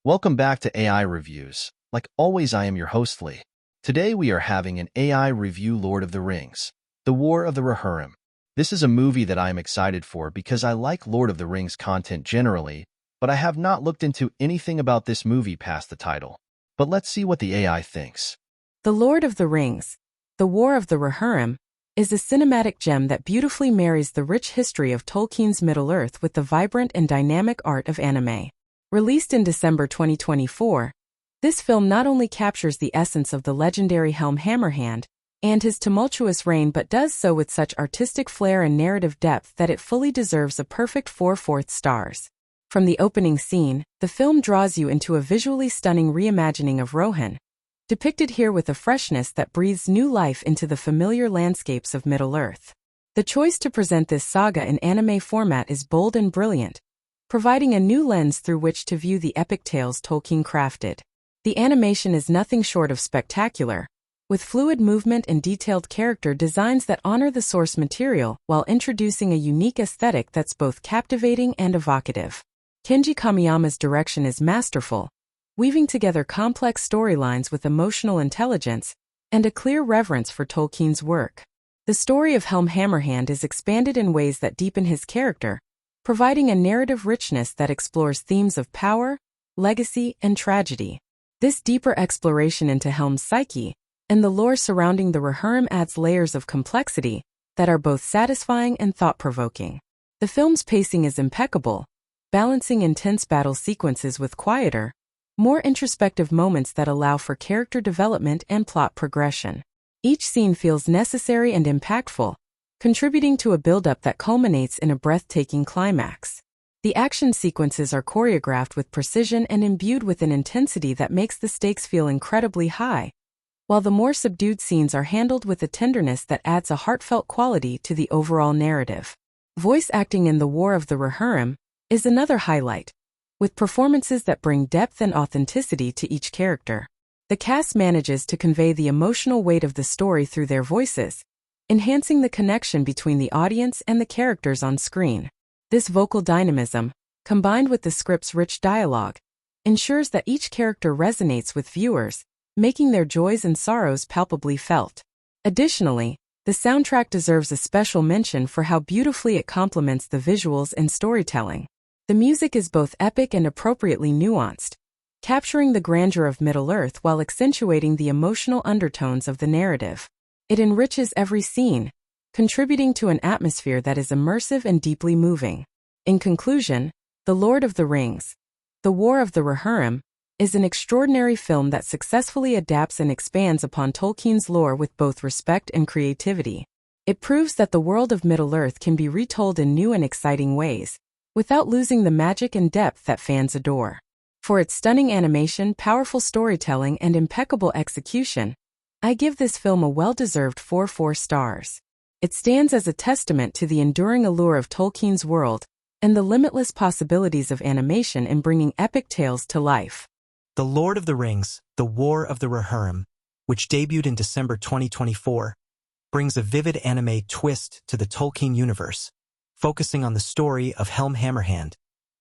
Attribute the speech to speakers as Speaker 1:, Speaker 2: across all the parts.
Speaker 1: Welcome back to AI Reviews. Like always, I am your host, Lee. Today we are having an AI review Lord of the Rings, The War of the Rohirrim. This is a movie that I am excited for because I like Lord of the Rings content generally, but I have not looked into anything about this movie past the title. But let's see what the AI thinks.
Speaker 2: The Lord of the Rings, The War of the Rohirrim, is a cinematic gem that beautifully marries the rich history of Tolkien's Middle-earth with the vibrant and dynamic art of anime. Released in December 2024, this film not only captures the essence of the legendary Helm Hammerhand and his tumultuous reign but does so with such artistic flair and narrative depth that it fully deserves a perfect 4/4 stars. From the opening scene, the film draws you into a visually stunning reimagining of Rohan, depicted here with a freshness that breathes new life into the familiar landscapes of Middle-earth. The choice to present this saga in anime format is bold and brilliant, providing a new lens through which to view the epic tales Tolkien crafted. The animation is nothing short of spectacular, with fluid movement and detailed character designs that honor the source material while introducing a unique aesthetic that's both captivating and evocative. Kenji Kamiyama's direction is masterful, weaving together complex storylines with emotional intelligence and a clear reverence for Tolkien's work. The story of Helm Hammerhand is expanded in ways that deepen his character, providing a narrative richness that explores themes of power, legacy, and tragedy. This deeper exploration into Helm's psyche and the lore surrounding the Rohirrim adds layers of complexity that are both satisfying and thought-provoking. The film's pacing is impeccable, balancing intense battle sequences with quieter, more introspective moments that allow for character development and plot progression. Each scene feels necessary and impactful, contributing to a build-up that culminates in a breathtaking climax. The action sequences are choreographed with precision and imbued with an intensity that makes the stakes feel incredibly high, while the more subdued scenes are handled with a tenderness that adds a heartfelt quality to the overall narrative. Voice acting in The War of the Rohirrim is another highlight, with performances that bring depth and authenticity to each character. The cast manages to convey the emotional weight of the story through their voices, enhancing the connection between the audience and the characters on screen. This vocal dynamism, combined with the script's rich dialogue, ensures that each character resonates with viewers, making their joys and sorrows palpably felt. Additionally, the soundtrack deserves a special mention for how beautifully it complements the visuals and storytelling. The music is both epic and appropriately nuanced, capturing the grandeur of Middle-earth while accentuating the emotional undertones of the narrative. It enriches every scene, contributing to an atmosphere that is immersive and deeply moving. In conclusion, The Lord of the Rings, The War of the Rohirrim, is an extraordinary film that successfully adapts and expands upon Tolkien's lore with both respect and creativity. It proves that the world of Middle-earth can be retold in new and exciting ways, without losing the magic and depth that fans adore. For its stunning animation, powerful storytelling, and impeccable execution, I give this film a well-deserved 4/4 stars. It stands as a testament to the enduring allure of Tolkien's world and the limitless possibilities of animation in bringing epic tales to life.
Speaker 3: The Lord of the Rings, The War of the Rohirrim, which debuted in December 2024, brings a vivid anime twist to the Tolkien universe, focusing on the story of Helm Hammerhand,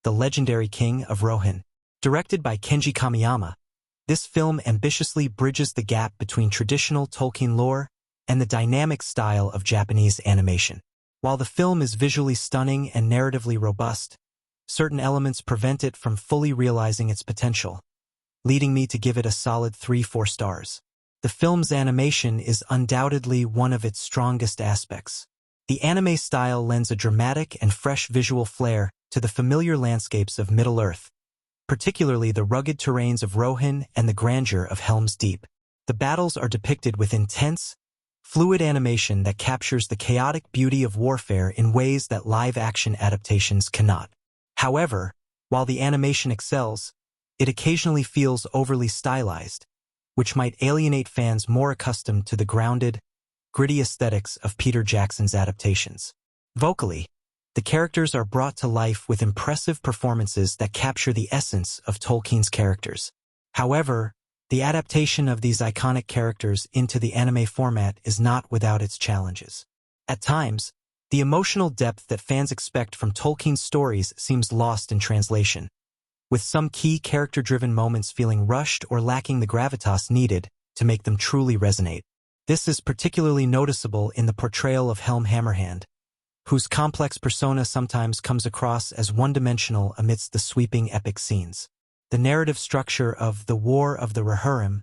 Speaker 3: the legendary king of Rohan. Directed by Kenji Kamiyama, this film ambitiously bridges the gap between traditional Tolkien lore and the dynamic style of Japanese animation. While the film is visually stunning and narratively robust, certain elements prevent it from fully realizing its potential, leading me to give it a solid 3/4 stars. The film's animation is undoubtedly one of its strongest aspects. The anime style lends a dramatic and fresh visual flair to the familiar landscapes of Middle-earth, particularly the rugged terrains of Rohan and the grandeur of Helm's Deep. The battles are depicted with intense, fluid animation that captures the chaotic beauty of warfare in ways that live-action adaptations cannot. However, while the animation excels, it occasionally feels overly stylized, which might alienate fans more accustomed to the grounded, gritty aesthetics of Peter Jackson's adaptations. Vocally, the characters are brought to life with impressive performances that capture the essence of Tolkien's characters. However, the adaptation of these iconic characters into the anime format is not without its challenges. At times, the emotional depth that fans expect from Tolkien's stories seems lost in translation, with some key character-driven moments feeling rushed or lacking the gravitas needed to make them truly resonate. This is particularly noticeable in the portrayal of Helm Hammerhand, whose complex persona sometimes comes across as one-dimensional amidst the sweeping epic scenes. The narrative structure of The War of the Rohirrim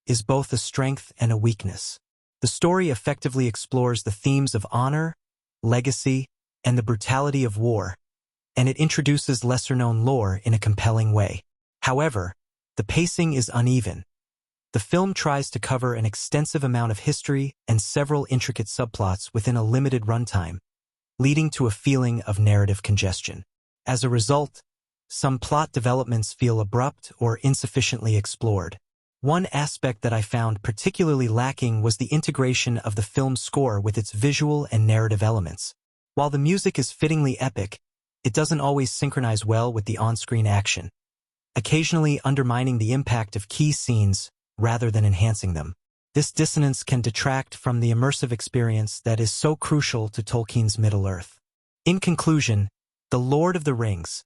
Speaker 3: is both a strength and a weakness. The story effectively explores the themes of honor, legacy, and the brutality of war, and it introduces lesser-known lore in a compelling way. However, the pacing is uneven. The film tries to cover an extensive amount of history and several intricate subplots within a limited runtime, leading to a feeling of narrative congestion. As a result, some plot developments feel abrupt or insufficiently explored. One aspect that I found particularly lacking was the integration of the film's score with its visual and narrative elements. While the music is fittingly epic, it doesn't always synchronize well with the on-screen action, occasionally undermining the impact of key scenes rather than enhancing them. This dissonance can detract from the immersive experience that is so crucial to Tolkien's Middle-earth. In conclusion, The Lord of the Rings,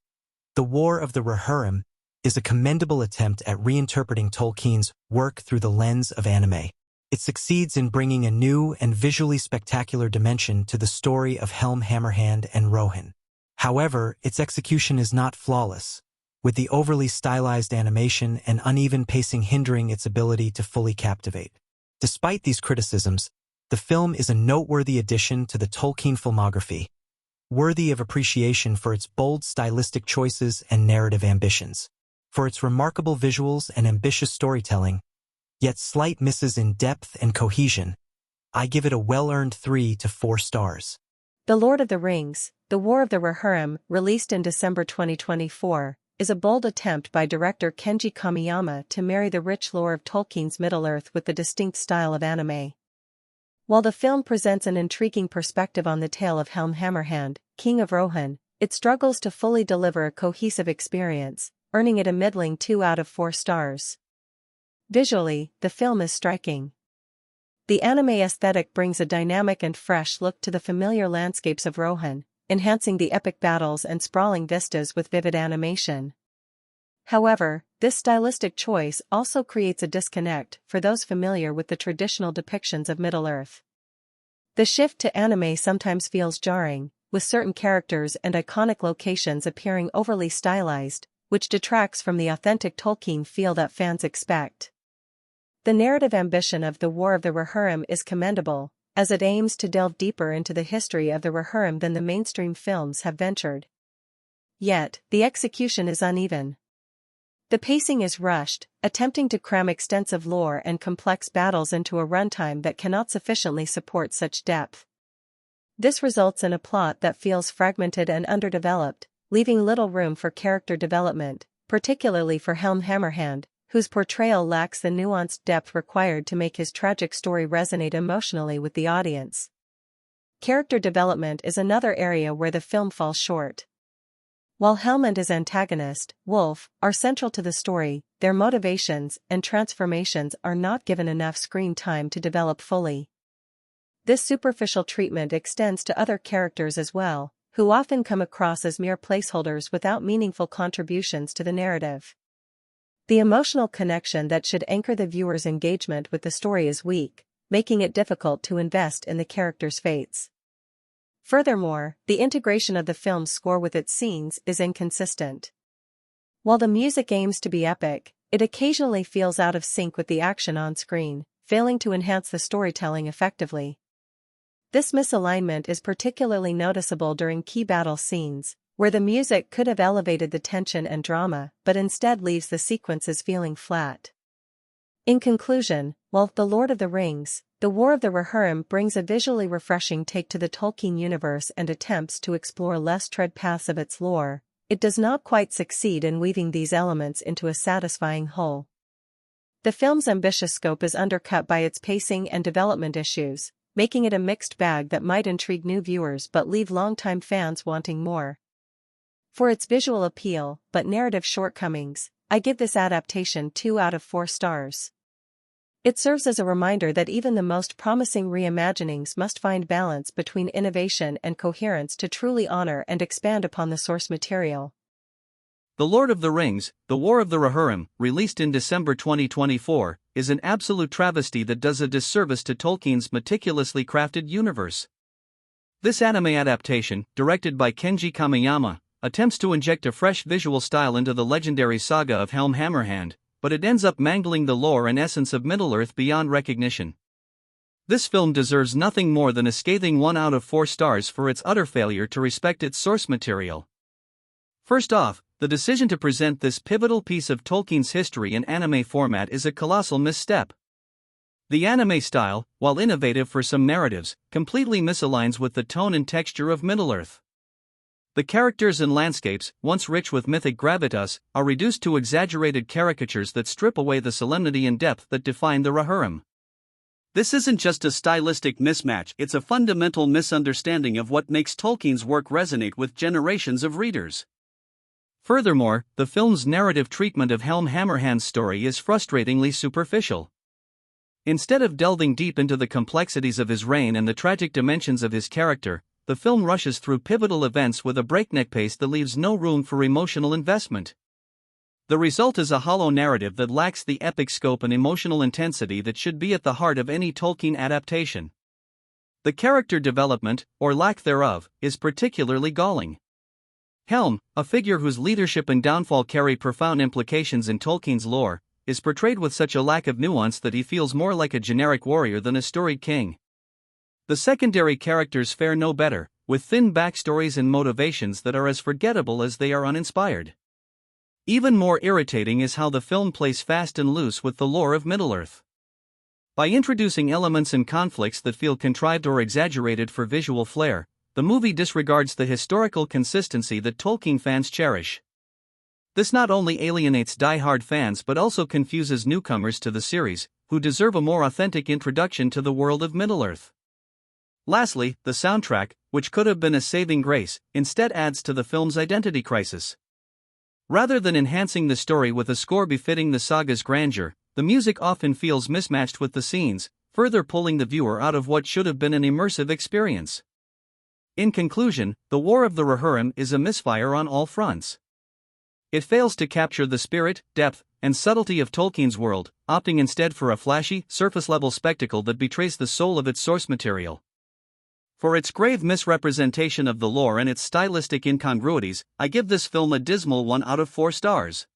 Speaker 3: The War of the Rohirrim, is a commendable attempt at reinterpreting Tolkien's work through the lens of anime. It succeeds in bringing a new and visually spectacular dimension to the story of Helm Hammerhand and Rohan. However, its execution is not flawless, with the overly stylized animation and uneven pacing hindering its ability to fully captivate. Despite these criticisms, the film is a noteworthy addition to the Tolkien filmography, worthy of appreciation for its bold stylistic choices and narrative ambitions. For its remarkable visuals and ambitious storytelling, yet slight misses in depth and cohesion, I give it a well-earned 3 to 4 stars.
Speaker 2: The Lord of the Rings, The War of the Rohirrim, released in December 2024, is a bold attempt by director Kenji Kamiyama to marry the rich lore of Tolkien's Middle-earth with the distinct style of anime. While the film presents an intriguing perspective on the tale of Helm Hammerhand, King of Rohan, it struggles to fully deliver a cohesive experience, earning it a middling 2 out of 4 stars. Visually, the film is striking. The anime aesthetic brings a dynamic and fresh look to the familiar landscapes of Rohan, enhancing the epic battles and sprawling vistas with vivid animation. However, this stylistic choice also creates a disconnect for those familiar with the traditional depictions of Middle-earth. The shift to anime sometimes feels jarring, with certain characters and iconic locations appearing overly stylized, which detracts from the authentic Tolkien feel that fans expect. The narrative ambition of The War of the Rohirrim is commendable, as it aims to delve deeper into the history of the Rohirrim than the mainstream films have ventured. Yet, the execution is uneven. The pacing is rushed, attempting to cram extensive lore and complex battles into a runtime that cannot sufficiently support such depth. This results in a plot that feels fragmented and underdeveloped, leaving little room for character development, particularly for Helm Hammerhand, whose portrayal lacks the nuanced depth required to make his tragic story resonate emotionally with the audience. Character development is another area where the film falls short. While Helm and his antagonist, Wolf, are central to the story, their motivations and transformations are not given enough screen time to develop fully. This superficial treatment extends to other characters as well, who often come across as mere placeholders without meaningful contributions to the narrative. The emotional connection that should anchor the viewer's engagement with the story is weak, making it difficult to invest in the characters' fates. Furthermore, the integration of the film's score with its scenes is inconsistent. While the music aims to be epic, it occasionally feels out of sync with the action on screen, failing to enhance the storytelling effectively. This misalignment is particularly noticeable during key battle scenes, where the music could have elevated the tension and drama but instead leaves the sequences feeling flat. In conclusion, while The Lord of the Rings, The War of the Rohirrim brings a visually refreshing take to the Tolkien universe and attempts to explore less tread paths of its lore, it does not quite succeed in weaving these elements into a satisfying whole. The film's ambitious scope is undercut by its pacing and development issues, making it a mixed bag that might intrigue new viewers but leave longtime fans wanting more. For its visual appeal, but narrative shortcomings, I give this adaptation 2 out of 4 stars. It serves as a reminder that even the most promising reimaginings must find balance between innovation and coherence to truly honor and expand upon the source material.
Speaker 4: The Lord of the Rings, The War of the Rohirrim, released in December 2024, is an absolute travesty that does a disservice to Tolkien's meticulously crafted universe. This anime adaptation, directed by Kenji Kamiyama, attempts to inject a fresh visual style into the legendary saga of Helm Hammerhand, but it ends up mangling the lore and essence of Middle-earth beyond recognition. This film deserves nothing more than a scathing 1 out of 4 stars for its utter failure to respect its source material. First off, the decision to present this pivotal piece of Tolkien's history in anime format is a colossal misstep. The anime style, while innovative for some narratives, completely misaligns with the tone and texture of Middle-earth. The characters and landscapes, once rich with mythic gravitas, are reduced to exaggerated caricatures that strip away the solemnity and depth that define the Rohirrim. This isn't just a stylistic mismatch, it's a fundamental misunderstanding of what makes Tolkien's work resonate with generations of readers. Furthermore, the film's narrative treatment of Helm Hammerhand's story is frustratingly superficial. Instead of delving deep into the complexities of his reign and the tragic dimensions of his character, the film rushes through pivotal events with a breakneck pace that leaves no room for emotional investment. The result is a hollow narrative that lacks the epic scope and emotional intensity that should be at the heart of any Tolkien adaptation. The character development, or lack thereof, is particularly galling. Helm, a figure whose leadership and downfall carry profound implications in Tolkien's lore, is portrayed with such a lack of nuance that he feels more like a generic warrior than a storied king. The secondary characters fare no better, with thin backstories and motivations that are as forgettable as they are uninspired. Even more irritating is how the film plays fast and loose with the lore of Middle-earth. By introducing elements and conflicts that feel contrived or exaggerated for visual flair, the movie disregards the historical consistency that Tolkien fans cherish. This not only alienates die-hard fans but also confuses newcomers to the series, who deserve a more authentic introduction to the world of Middle-earth. Lastly, the soundtrack, which could have been a saving grace, instead adds to the film's identity crisis. Rather than enhancing the story with a score befitting the saga's grandeur, the music often feels mismatched with the scenes, further pulling the viewer out of what should have been an immersive experience. In conclusion, The War of the Rohirrim is a misfire on all fronts. It fails to capture the spirit, depth, and subtlety of Tolkien's world, opting instead for a flashy, surface-level spectacle that betrays the soul of its source material. For its grave misrepresentation of the lore and its stylistic incongruities, I give this film a dismal 1 out of 4 stars.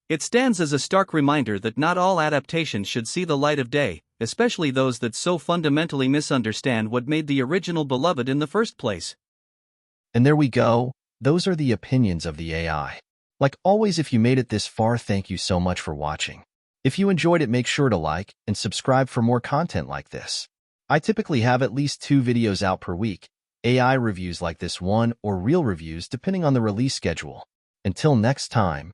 Speaker 4: It stands as a stark reminder that not all adaptations should see the light of day, especially those that so fundamentally misunderstand what made the original beloved in the first place.
Speaker 1: And there we go, those are the opinions of the AI. Like always, if you made it this far, thank you so much for watching. If you enjoyed it, make sure to like and subscribe for more content like this. I typically have at least 2 videos out per week, AI reviews like this one or real reviews depending on the release schedule. Until next time.